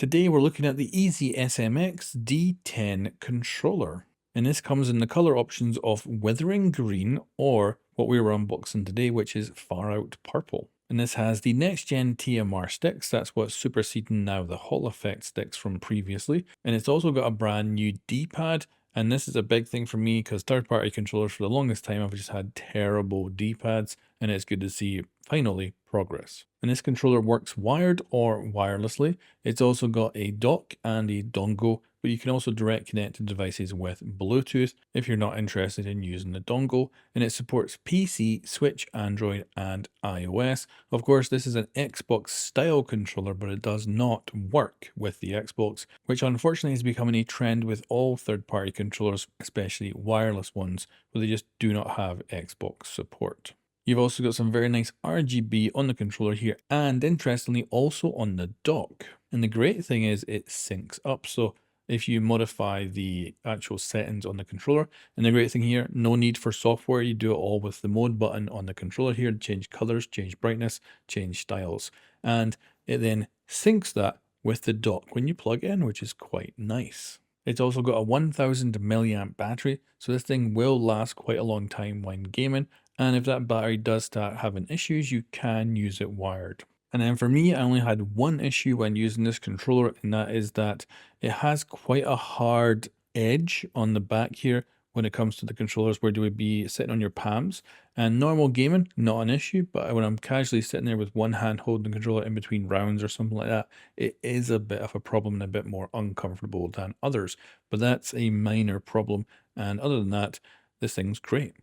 Today we're looking at the EasySMX D10 Controller. And this comes in the color options of Withering Green or what we were unboxing today, which is Far Out Purple. And this has the next gen TMR sticks. That's what's superseding now the Hall Effect sticks from previously. And it's also got a brand new D-pad. And this is a big thing for me because third-party controllers for the longest time I've just had terrible D-pads, and it's good to see finally progress. And this controller works wired or wirelessly. It's also got a dock and a dongle, but you can also direct connect to devices with Bluetooth if you're not interested in using the dongle. And it supports PC, Switch, Android, and iOS. Of course, this is an Xbox style controller, but it does not work with the Xbox, which unfortunately is becoming a trend with all third-party controllers, especially wireless ones, where they just do not have Xbox support. You've also got some very nice RGB on the controller here, and interestingly also on the dock. And the great thing is it syncs up. So if you modify the actual settings on the controller, and the great thing here, no need for software. You do it all with the mode button on the controller here to change colors, change brightness, change styles. And it then syncs that with the dock when you plug in, which is quite nice. It's also got a 1000 milliamp battery, so this thing will last quite a long time when gaming. And if that battery does start having issues, you can use it wired. And then for me, I only had one issue when using this controller, and that is that it has quite a hard edge on the back here when it comes to the controllers where they would be sitting on your palms. And normal gaming, not an issue, but when I'm casually sitting there with one hand holding the controller in between rounds or something like that, it is a bit of a problem and a bit more uncomfortable than others. But that's a minor problem, and other than that, this thing's great.